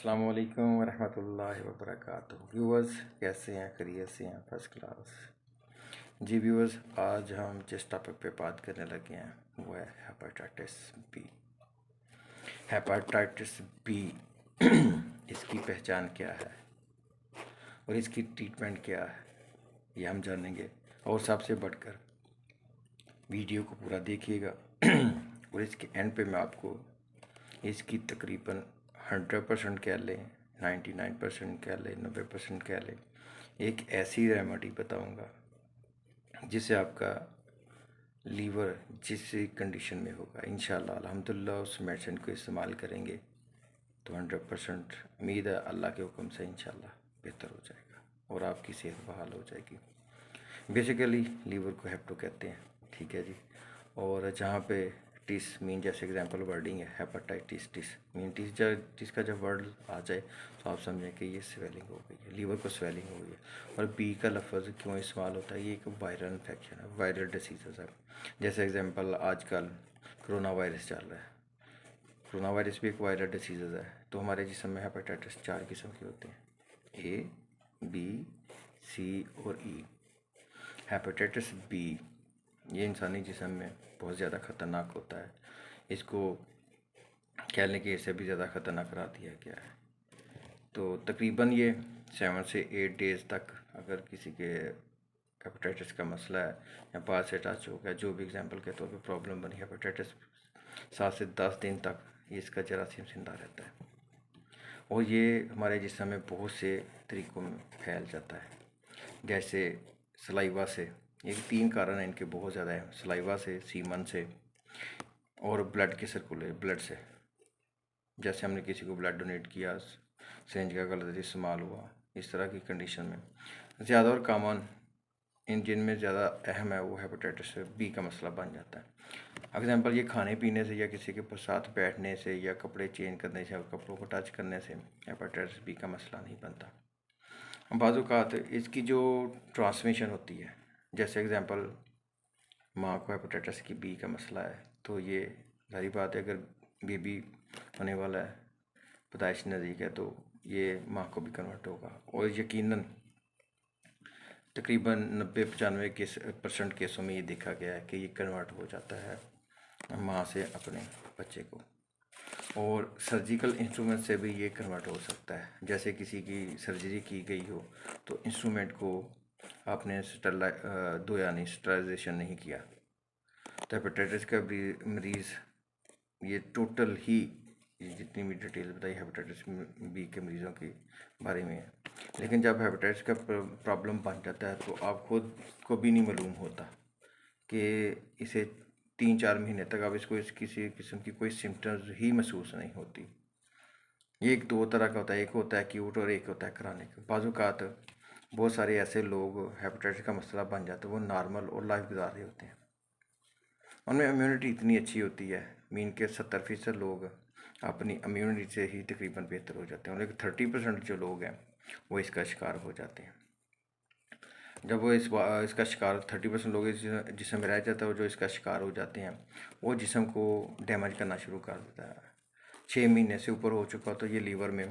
अस्सलाम वालेकुम वरहमतुल्लाहि वबरकातुहू। व्यूअर्स कैसे हैं? खैरियत से हैं? First class. जी व्यूअर्स, आज हम जिस टॉपिक पे बात करने लगे हैं वो है हेपेटाइटिस बी। हेपेटाइटिस बी इसकी पहचान क्या है और इसकी ट्रीटमेंट क्या है, ये हम जानेंगे। और सबसे बढ़कर वीडियो को पूरा देखिएगा और इसके एंड पे मैं आपको इसकी तकरीबन 100% कह लें, 99% कह लें, 90% कह लें, एक ऐसी रेमेडी बताऊंगा जिससे आपका लीवर जिस कंडीशन में होगा इंशाल्लाह अल्हम्दुलिल्लाह उस मेडिसिन को इस्तेमाल करेंगे तो 100% उम्मीद है अल्लाह के हुक्म से इंशाल्लाह बेहतर हो जाएगा और आपकी सेहत बहाल हो जाएगी। बेसिकली लीवर को हेप्टो कहते हैं, ठीक है जी। और जहाँ पे टिस मीन जैसे एग्जांपल वर्डिंग है हेपेटाइटिस टिस मीन टिस का जब वर्ड आ जाए तो आप समझें कि ये स्वेलिंग हो गई है, लीवर को स्वेलिंग हो गई है। और बी का लफ्ज़ क्यों इस्तेमाल होता है? ये एक वायरल इन्फेक्शन है, वायरल डिसीज़ है। जैसे एग्जांपल आजकल कोरोना वायरस चल रहा है, कोरोना वायरस भी एक वायरल डिसीज़ है। तो हमारे जिस्म में हेपेटाइटिस 4 किस्म के होते हैं, ए, बी, सी और ई। हेपेटाइटिस बी ये इंसानी जिस्म में बहुत ज़्यादा ख़तरनाक होता है। इसको कहने के से भी ज़्यादा ख़तरनाक करा दिया गया है। तो तकरीबन ये 7 से 8 डेज़ तक अगर किसी के हेपेटाइटिस का मसला है या पास से टच हो गया, जो भी एग्जांपल के तौर पे प्रॉब्लम बनी हेपेटाइटिस, 7 से 10 दिन तक इसका जरासीम जिंदा रहता है और ये हमारे जिस्म में बहुत से तरीक़ों में फैल जाता है। जैसे सलाइवा से, ये 3 कारण हैं इनके बहुत ज़्यादा हैं, सलाइवा से, सीमन से और ब्लड के सर्कुलेट ब्लड से। जैसे हमने किसी को ब्लड डोनेट किया, सिरिंज का गलत इस्तेमाल हुआ, इस तरह की कंडीशन में ज़्यादा और कॉमन इन जिनमें ज़्यादा अहम है वो हेपेटाइटिस बी का मसला बन जाता है। एग्जांपल ये खाने पीने से या किसी के साथ बैठने से या कपड़े चेंज करने से या कपड़ों को टच करने से हेपेटाइटिस बी का मसला नहीं बनता। बाज़ इसकी जो ट्रांसमिशन होती है, जैसे एग्जांपल माँ को हेपेटाइटिस की बी का मसला है तो ये सारी बात है, अगर बेबी होने वाला है, पैदाइश नज़दीक है, तो ये माँ को भी कन्वर्ट होगा। और यकीनन तकरीबन 90-95% केसों में ये देखा गया है कि ये कन्वर्ट हो जाता है माँ से अपने बच्चे को। और सर्जिकल इंस्ट्रूमेंट से भी ये कन्वर्ट हो सकता है। जैसे किसी की सर्जरी की गई हो तो इंस्ट्रूमेंट को आपने धोया नहीं, स्टरलाइजेशन नहीं किया, तो हेपेटाइटिस का मरीज़ ये टोटल ही जितनी भी डिटेल बताई हेपेटाइटिस बी के मरीज़ों के बारे में है। लेकिन जब हेपेटाइटिस का प्रॉब्लम बन जाता है तो आप खुद को भी नहीं मालूम होता कि इसे 3-4 महीने तक अब इसको किसी किस्म की कोई सिम्टम्स ही महसूस नहीं होती। ये एक 2 तरह का होता है, एक होता है एक्यूट और एक होता है क्रॉनिक। बाज़-औक़ात बहुत सारे ऐसे लोग हेपेटाइटिस का मसला बन जाता है, वो नॉर्मल और लाइफ गुजार रहे होते हैं, उनमें इम्यूनिटी इतनी अच्छी होती है, मीन के 70% लोग अपनी इम्यूनिटी से ही तकरीबन बेहतर हो जाते हैं, लेकिन 30% जो लोग हैं वो इसका शिकार हो जाते हैं। जब वो इसका शिकार 30% लोग जिस्म में रह जाता है, जो इसका शिकार हो जाते हैं वो जिस्म को डैमेज करना शुरू कर देता है। 6 महीने से ऊपर हो चुका तो ये लीवर में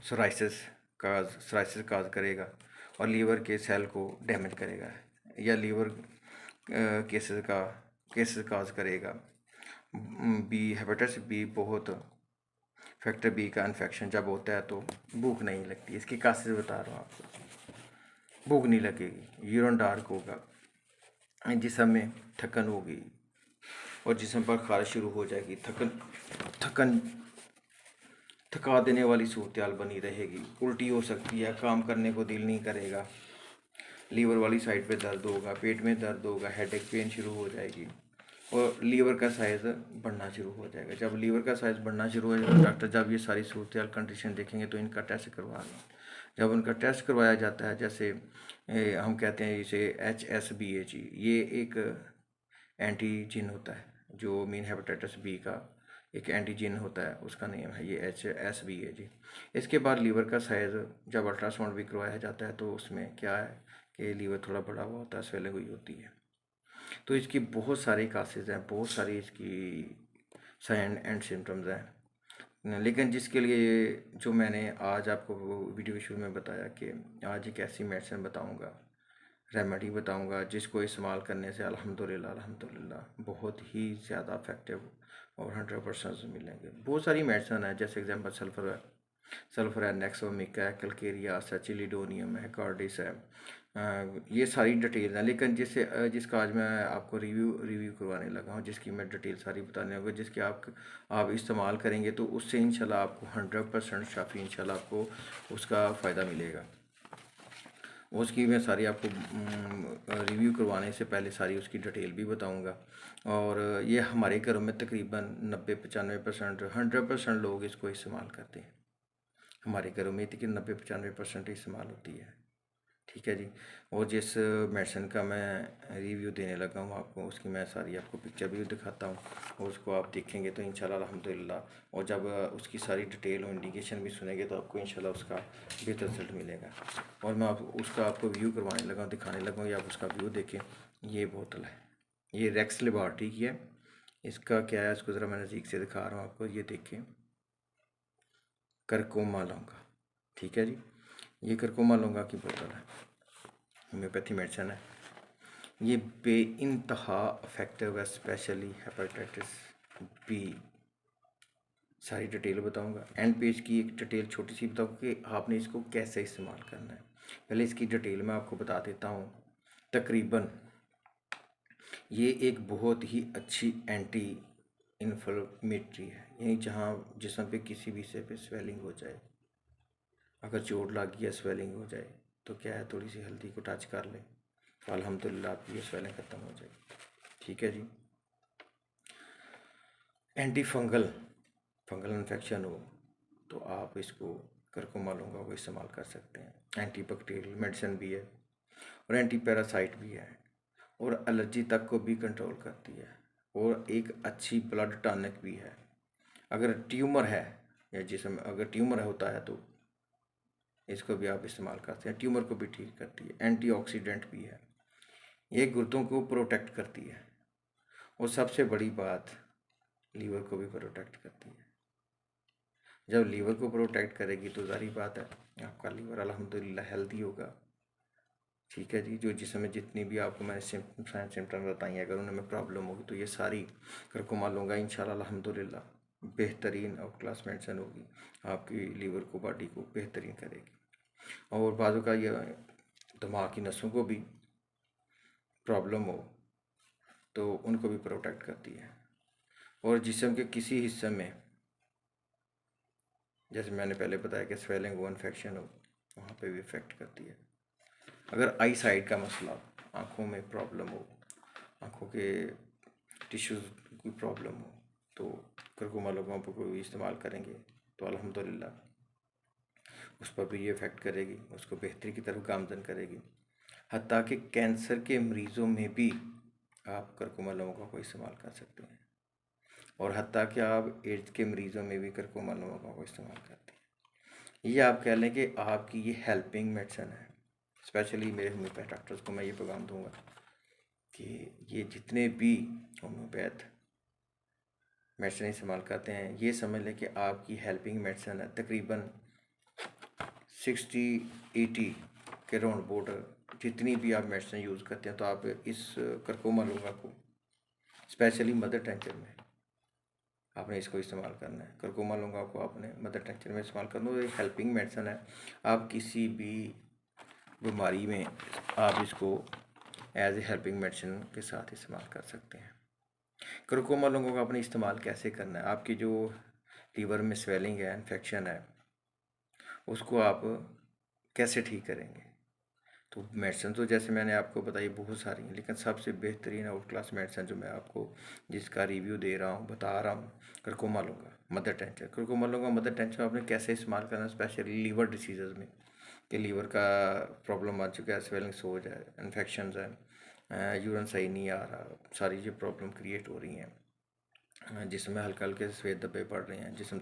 सोराइसिस काज करेगा और लीवर के सेल को डैमेज करेगा या लीवर केसेस काज करेगा। बी हेपेटाइटिस बी बहुत फैक्टर बी का इन्फेक्शन जब होता है तो भूख नहीं लगती, इसकी कासेस बता रहा हूँ आपको। भूख नहीं लगेगी, यूरिन डार्क होगा, जिस्म में थकन होगी और जिस्म पर खारिश शुरू हो जाएगी, थका देने वाली सूरत बनी रहेगी, उल्टी हो सकती है, काम करने को दिल नहीं करेगा, लीवर वाली साइड पे दर्द होगा, पेट में दर्द होगा, हेडेक पेन शुरू हो जाएगी और लीवर का साइज़ बढ़ना शुरू हो जाएगा। जब लीवर का साइज़ बढ़ना शुरू हो जाएगा, डॉक्टर जब ये सारी सूरत कंडीशन देखेंगे तो इनका टेस्ट करवा लो। जब उनका टेस्ट करवाया जाता है, जैसे हम कहते हैं इसे HSBAG, ये एक एंटीजन होता है जो मीन हेपेटाइटिस बी का एक एंटीजन होता है, उसका नेम है ये HSBAG। इसके बाद लीवर का साइज़ जब अल्ट्रासाउंड भी करवाया जाता है तो उसमें क्या है कि लीवर थोड़ा बड़ा हुआ होता है, स्वेलिंग हुई होती है। तो इसकी बहुत सारी कासेज हैं, बहुत सारी इसकी साइन एंड सिम्टम्स हैं। लेकिन जिसके लिए जो मैंने आज आपको वीडियो के शुरू में बताया कि आज एक ऐसी मेडिसिन बताऊंगा, रेमेडी बताऊंगा, जिसको इस्तेमाल करने से अल्हम्दुलिल्लाह अल्हम्दुलिल्लाह बहुत ही ज़्यादा इफेक्टिव और 100% मिलेंगे। बहुत सारी मेडिसिन है, जैसे एग्जांपल सल्फर है, नेक्सोमिक है, कलकेरिया है, चिलिडोनियम है, कार्डिस है। ये सारी डिटेल हैं, लेकिन जिसका आज मैं आपको रिव्यू करवाने लगा हूँ, जिसकी मैं डिटेल सारी बताने लगा, जिसके आप इस्तेमाल करेंगे तो उससे इंशाल्लाह आपको 100% शाफी इंशाल्लाह आपको उसका फ़ायदा मिलेगा। उसकी मैं सारी आपको रिव्यू करवाने से पहले सारी उसकी डिटेल भी बताऊंगा। और ये हमारे घरों में तकरीबन 90-95% 100% लोग इसको इस्तेमाल करते हैं। हमारे घरों में तकरीबन 90-95% इस्तेमाल होती है। ठीक है जी। और जिस मेडिसिन का मैं रिव्यू देने लगा हूँ आपको, उसकी मैं सारी आपको पिक्चर भी दिखाता हूँ और उसको आप देखेंगे तो इंशाल्लाह अल्हम्दुलिल्लाह। और जब उसकी सारी डिटेल और इंडिकेशन भी सुनेंगे तो आपको इंशाल्लाह उसका बेहतर रिजल्ट मिलेगा। और मैं उसका आपको व्यू करवाने लगा हूँ, दिखाने लगा हूँ, या आप उसका व्यू देखें। ये बोतल है, ये रेक्स लेबॉरेटरी की है। इसका क्या है, इसको ज़रा मैं नज़दीक से दिखा रहा हूँ आपको। ये देखें, करकोमा लौंगा। ठीक है जी, ये करकोमा लौंगा की बोतल है, होम्योपैथी मेडिसिन है। ये बेइंतहा इफेक्टिव है, स्पेशली हेपेटाइटिस बी। सारी डिटेल बताऊंगा। एंड पेज की एक डिटेल छोटी सी बताऊँ कि आपने इसको कैसे इस्तेमाल करना है। पहले इसकी डिटेल मैं आपको बता देता हूँ। तकरीबन ये एक बहुत ही अच्छी एंटी इन्फ्लेमेटरी है, यानी जहाँ जिस्म पे किसी भी हिस्से पे स्वेलिंग हो जाए, अगर चोट लग गई या स्वेलिंग हो जाए तो क्या है, थोड़ी सी हल्दी को टच कर ले तो अल्हम्दुलिल्लाह आपकी ये स्वेलिंग ख़त्म हो जाएगी। ठीक है जी। एंटी फंगल इन्फेक्शन हो तो आप इसको करकोमा लौंगा को इस्तेमाल कर सकते हैं। एंटी बैक्टीरियल मेडिसिन भी है और एंटी पैरासाइट भी है, और एलर्जी तक को भी कंट्रोल करती है, और एक अच्छी ब्लड टॉनिक भी है। अगर ट्यूमर है या जिसम अगर ट्यूमर होता है तो इसको भी आप इस्तेमाल करते हैं, ट्यूमर को भी ठीक करती है। एंटीऑक्सीडेंट भी है, ये गुर्दों को प्रोटेक्ट करती है, और सबसे बड़ी बात, लीवर को भी प्रोटेक्ट करती है। जब लीवर को प्रोटेक्ट करेगी तो जारी बात है आपका लीवर अल्हम्दुलिल्लाह हेल्दी होगा। ठीक है जी। जो जिसमें जितनी भी आपको मैंने सिम्टम बताई हैं, अगर उनमें प्रॉब्लम होगी तो ये सारी करकोमा लौंगा इंशाल्लाह अल्हम्दुलिल्लाह बेहतरीन और क्लास मेडिसिन होगी, आपकी लीवर को, बॉडी को बेहतरीन करेगी। और बाजू का ये दिमाग की नसों को भी प्रॉब्लम हो तो उनको भी प्रोटेक्ट करती है। और जिस्म के किसी हिस्से में, जैसे मैंने पहले बताया कि स्वेलिंग हो, इन्फेक्शन हो, वहाँ पे भी इफ़ेक्ट करती है। अगर आई साइड का मसला, आँखों में प्रॉब्लम हो, आँखों के टिश्यूज़ की प्रॉब्लम हो, तो करकोमा लौंगा को इस्तेमाल करेंगे तो अल्हम्दुलिल्लाह उस पर भी ये इफ़ेक्ट करेगी, उसको बेहतरी की तरफ गामजन करेगी। हत्ता कि कैंसर के मरीज़ों में भी आप करकोमा लौंगा को इस्तेमाल कर सकते हैं, और हत्ता कि आप एड्स के मरीज़ों में भी करकोमा लौंगा को इस्तेमाल करते हैं। ये आप कह लें कि आपकी ये हेल्पिंग मेडिसिन है। स्पेशली मेरे होम्योपैथ डॉक्टर्स को मैं ये पैगाम दूंगा कि ये जितने भी होम्योपैथ मेडिसिन इस्तेमाल करते हैं, ये समझ लें कि आपकी हेल्पिंग मेडिसिन है। तकरीबन 60-80 के राउंड बॉर्डर जितनी भी आप मेडिसिन यूज़ करते हैं, तो आप इस करकोमा लौंगा को स्पेशली मदर टेंचर में आपने इसको इस्तेमाल करना है। करकोमा लौंगा को आपने मदर टेंचर में इस्तेमाल करना है। ये हेल्पिंग मेडिसिन है, आप किसी भी बीमारी में आप इसको एज ए हेल्पिंग मेडिसिन के साथ इस्तेमाल कर सकते हैं। करकोमा लौंगा का आपने इस्तेमाल कैसे करना है, आपकी जो लीवर में स्वेलिंग है, इन्फेक्शन है, उसको आप कैसे ठीक करेंगे। तो मेडिसिन तो जैसे मैंने आपको बताई बहुत सारी हैं, लेकिन सबसे बेहतरीन आउट क्लास मेडिसिन जो मैं आपको जिसका रिव्यू दे रहा हूँ, बता रहा हूँ, करकोमा लौंगा मदर टेंचर। करकोमा लौंगा मदर टेंचर आपने कैसे इस्तेमाल करना है, स्पेशली लीवर डिसीज़ में, कि लीवर का प्रॉब्लम आ चुका है, स्वेलिंग्स हो जाए, इन्फेक्शन है, यूरिन सही नहीं आ रहा, सारी जो प्रॉब्लम क्रिएट हो रही हैं, जिसमें हल्के हल्के सफ़ेद धब्बे पड़ रहे हैं, जिसमें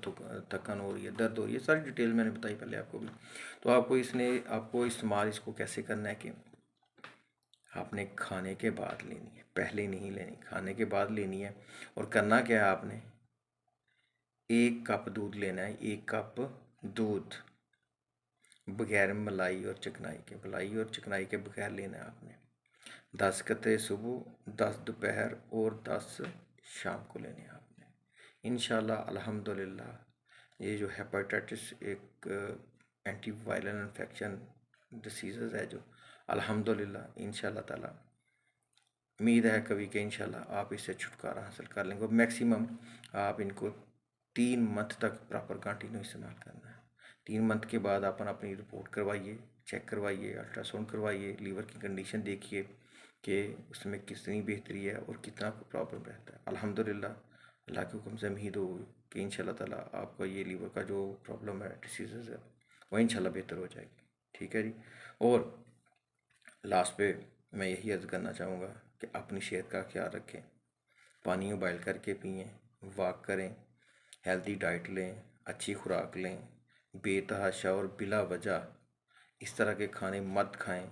थकान हो रही है, दर्द हो रही है, सारी डिटेल मैंने बताई पहले आपको भी। तो आपको इस्तेमाल इसको कैसे करना है कि आपने खाने के बाद लेनी है, पहले नहीं लेनी, खाने के बाद लेनी है। और करना क्या है आपने, 1 कप दूध लेना है, 1 कप दूध बगैर मलाई और चिकनाई के, मलाई और चिकनाई के बगैर लेना है आपने। 10 कतरे सुबह, 10 दोपहर और 10 शाम को लेने हैं आपने। इंशाल्लाह अल्हम्दुलिल्लाह ये जो हेपेटाइटिस एक एंटी वायरल इन्फेक्शन डिसीज़ है जो, अल्हम्दुलिल्लाह इंशाल्लाह ताला उम्मीद है कभी कि इंशाल्लाह आप इससे छुटकारा हासिल कर लेंगे। और मैक्सिमम आप इनको 3 मंथ तक प्रॉपर कंटिन्यू इस्तेमाल करना है। 3 मंथ के बाद आप अपनी रिपोर्ट करवाइए, चेक करवाइए, अल्ट्रासाउंड करवाइए, लीवर की कंडीशन देखिए कि उसमें कितनी बेहतरी है और कितना प्रॉब्लम रहता है। अल्हम्दुलिल्लाह अल्लाह के हुक्म से उम्मीद हो कि इंशाल्लाह ताला आपका ये लीवर का जो प्रॉब्लम है, डिसीज़ है, वो इंशाल्लाह बेहतर हो जाएगी। ठीक है जी। और लास्ट पे मैं यही अर्ज़ करना चाहूँगा कि अपनी सेहत का ख्याल रखें, पानी उबाल करके पिएँ, वॉक करें, हेल्दी डाइट लें, अच्छी खुराक लें, बेतहाशा और बिला वजह इस तरह के खाने मत खाएं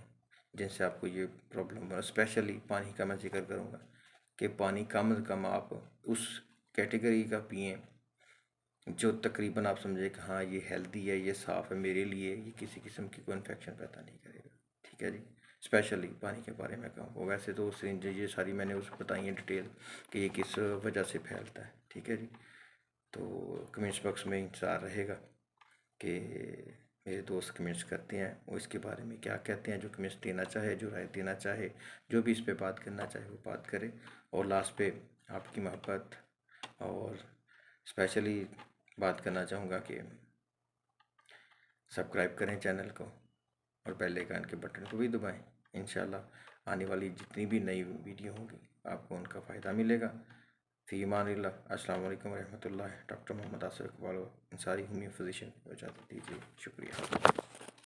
जिनसे आपको ये प्रॉब्लम हो। स्पेशली पानी का मैं जिक्र करूँगा कि पानी कम से कम आप उस कैटेगरी का पिएँ जो तकरीबन आप समझे कि हाँ ये हेल्दी है, ये साफ़ है मेरे लिए, ये किसी किस्म की कोई इन्फेक्शन पैदा नहीं करेगा। ठीक है जी। स्पेशली पानी के बारे में कहूँ, वैसे तो सिरिंज ये सारी मैंने उस बताई है डिटेल कि ये किस वजह से फैलता है। ठीक है जी। तो कमेंट्स बॉक्स में इंतज़ार रहेगा कि मेरे दोस्त कमेंट्स करते हैं वो इसके बारे में क्या कहते हैं, जो कमेंट्स देना चाहे, जो राय देना चाहे, जो भी इस पे बात करना चाहे वो बात करे। और लास्ट पे आपकी मोहब्बत और स्पेशली बात करना चाहूँगा कि सब्सक्राइब करें चैनल को और बेल आइकन के बटन को भी दबाएं। इंशाल्लाह आने वाली जितनी भी नई वीडियो होंगी आपको उनका फ़ायदा मिलेगा। फ़ी अमानिल्लाह। अस्सलाम वालेकुम रहमतुल्लाह। Doctor Mohammad Asif Iqbal Ansari, homeo physician, इजाज़त दीजिए। शुक्रिया।